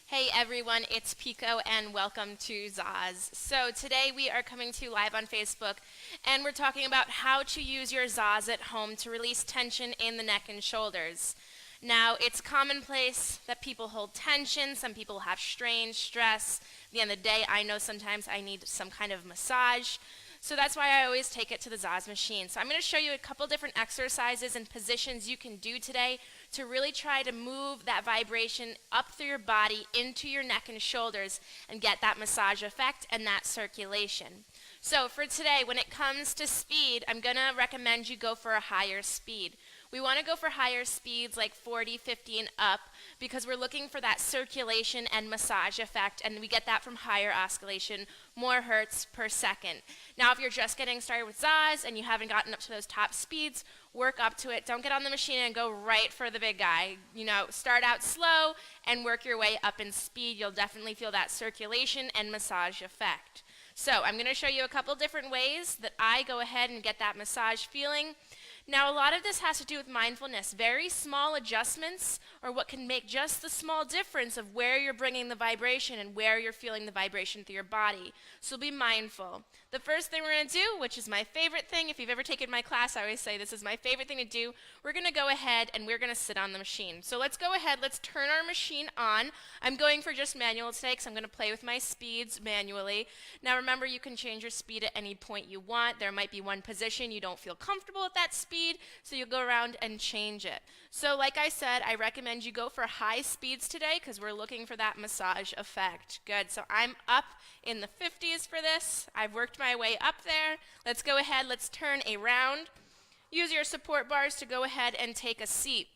Hey everyone, it's Pico and welcome to ZAAZ. So today we are coming to you live on Facebook and we're talking about how to use your ZAAZ at home to release tension in the neck and shoulders. Now, it's commonplace that people hold tension, some people have strain, stress. At the end of the day, I know sometimes I need some kind of massage. So that's why I always take it to the ZAAZ machine. So I'm going to show you a couple different exercises and positions you can do today to really try to move that vibration up through your body into your neck and shoulders and get that massage effect and that circulation. So for today, when it comes to speed, I'm going to recommend you go for a higher speed. We want to go for higher speeds like 40, 50 and up because we're looking for that circulation and massage effect, and we get that from higher oscillation, more hertz per second. Now, if you're just getting started with ZAAZ and you haven't gotten up to those top speeds, work up to it. Don't get on the machine and go right for the big guy. Start out slow and work your way up in speed. You'll definitely feel that circulation and massage effect. So I'm going to show you a couple different ways that I go ahead and get that massage feeling. Now, a lot of this has to do with mindfulness. Very small adjustments are what can make just the small difference of where you're bringing the vibration and where you're feeling the vibration through your body. So be mindful. The first thing we're going to do, which is my favorite thing, if you've ever taken my class, I always say this is my favorite thing to do, we're going to go ahead and we're going to sit on the machine. So let's go ahead, let's turn our machine on. I'm going for just manual today because I'm going to play with my speeds manually. Now remember, you can change your speed at any point you want. There might be one position you don't feel comfortable with that speed, so you'll go around and change it. So like I said, I recommend you go for high speeds today because we're looking for that massage effect. Good, so I'm up in the 50s for this. I've worked my way up there. Let's go ahead, let's turn around. Use your support bars to go ahead and take a seat.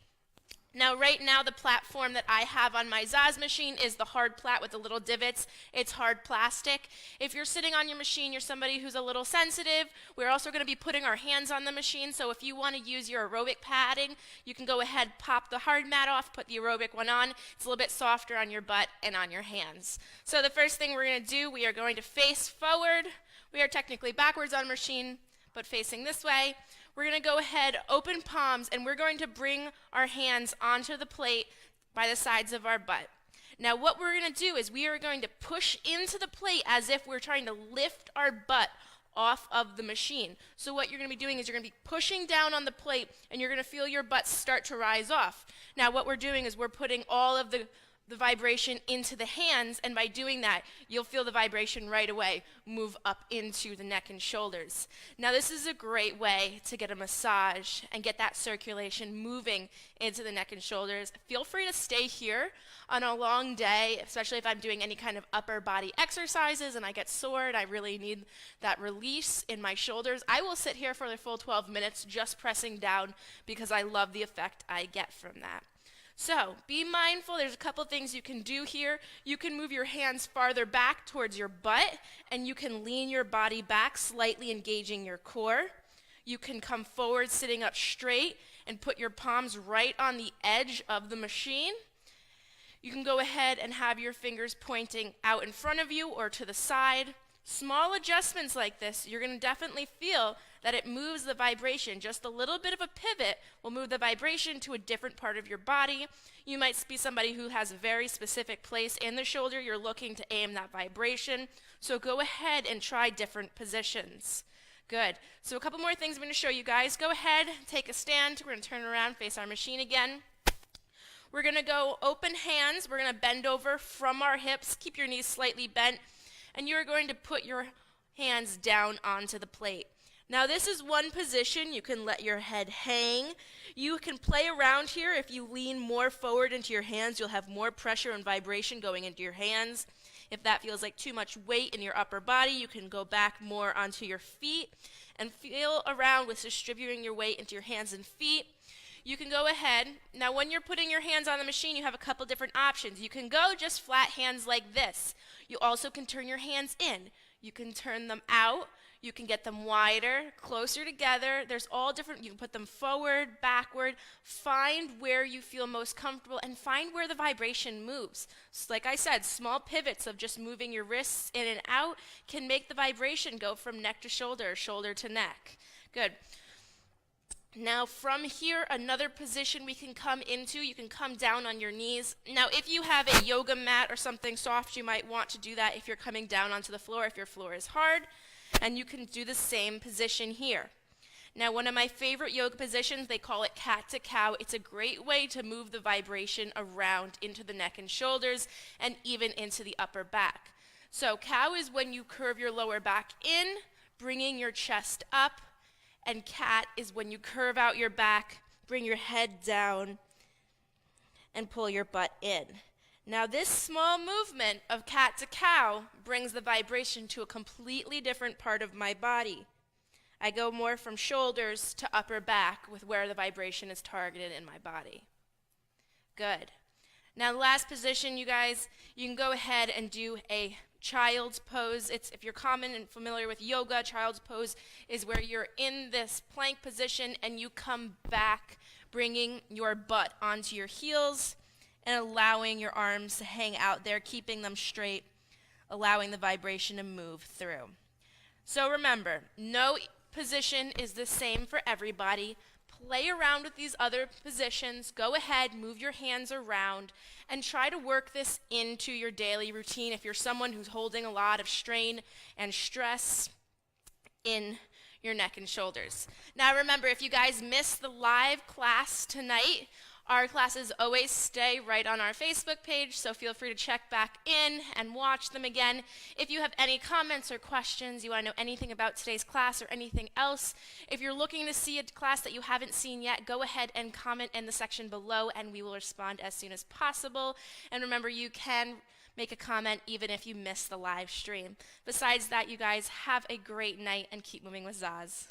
Now, right now, the platform that I have on my ZAAZ machine is the hard plat with the little divots. It's hard plastic. If you're sitting on your machine, you're somebody who's a little sensitive. We're also going to be putting our hands on the machine, so if you want to use your aerobic padding, you can go ahead, pop the hard mat off, put the aerobic one on. It's a little bit softer on your butt and on your hands. So the first thing we're going to do, we are going to face forward. We are technically backwards on machine, but facing this way. We're going to go ahead, open palms, and we're going to bring our hands onto the plate by the sides of our butt. Now what we're going to do is we are going to push into the plate as if we're trying to lift our butt off of the machine. So what you're going to be doing is you're going to be pushing down on the plate and you're going to feel your butt start to rise off. Now what we're doing is we're putting all of the vibration into the hands, and by doing that, you'll feel the vibration right away move up into the neck and shoulders. Now, this is a great way to get a massage and get that circulation moving into the neck and shoulders. Feel free to stay here on a long day, especially if I'm doing any kind of upper body exercises and I get sore and I really need that release in my shoulders. I will sit here for the full 12 minutes just pressing down because I love the effect I get from that. So, be mindful, there's a couple things you can do here. You can move your hands farther back towards your butt, and you can lean your body back, slightly engaging your core. You can come forward sitting up straight and put your palms right on the edge of the machine. You can go ahead and have your fingers pointing out in front of you or to the side. Small adjustments like this, you're going to definitely feel that it moves the vibration. Just a little bit of a pivot will move the vibration to a different part of your body. You might be somebody who has a very specific place in the shoulder. You're looking to aim that vibration. So go ahead and try different positions. Good. So a couple more things I'm going to show you guys. Go ahead, take a stand. We're going to turn around, face our machine again. We're going to go open hands. We're going to bend over from our hips. Keep your knees slightly bent. And you're going to put your hands down onto the plate. Now this is one position. You can let your head hang. You can play around here. If you lean more forward into your hands, you'll have more pressure and vibration going into your hands. If that feels like too much weight in your upper body, you can go back more onto your feet and feel around with distributing your weight into your hands and feet. You can go ahead. Now when you're putting your hands on the machine, you have a couple different options. You can go just flat hands like this. You also can turn your hands in. You can turn them out. You can get them wider, closer together. There's all different, you can put them forward, backward. Find where you feel most comfortable and find where the vibration moves. So like I said, small pivots of just moving your wrists in and out can make the vibration go from neck to shoulder, shoulder to neck. Good. Now from here, another position we can come into, you can come down on your knees. Now if you have a yoga mat or something soft, you might want to do that if you're coming down onto the floor, if your floor is hard, and you can do the same position here. Now one of my favorite yoga positions, they call it cat to cow. It's a great way to move the vibration around into the neck and shoulders and even into the upper back. So cow is when you curve your lower back in, bringing your chest up, and cat is when you curve out your back, bring your head down, and pull your butt in. Now this small movement of cat to cow brings the vibration to a completely different part of my body. I go more from shoulders to upper back with where the vibration is targeted in my body. Good. Now the last position, you guys, you can go ahead and do a child's pose. If you're common and familiar with yoga, child's pose is where you're in this plank position and you come back, bringing your butt onto your heels and allowing your arms to hang out there, keeping them straight, allowing the vibration to move through. So remember, no position is the same for everybody. Play around with these other positions. Go ahead, move your hands around, and try to work this into your daily routine if you're someone who's holding a lot of strain and stress in your neck and shoulders. Now remember, if you guys missed the live class tonight, our classes always stay right on our Facebook page, so feel free to check back in and watch them again. If you have any comments or questions, you want to know anything about today's class or anything else, if you're looking to see a class that you haven't seen yet, go ahead and comment in the section below and we will respond as soon as possible. And remember, you can make a comment even if you miss the live stream. Besides that, you guys have a great night and keep moving with ZAAZ.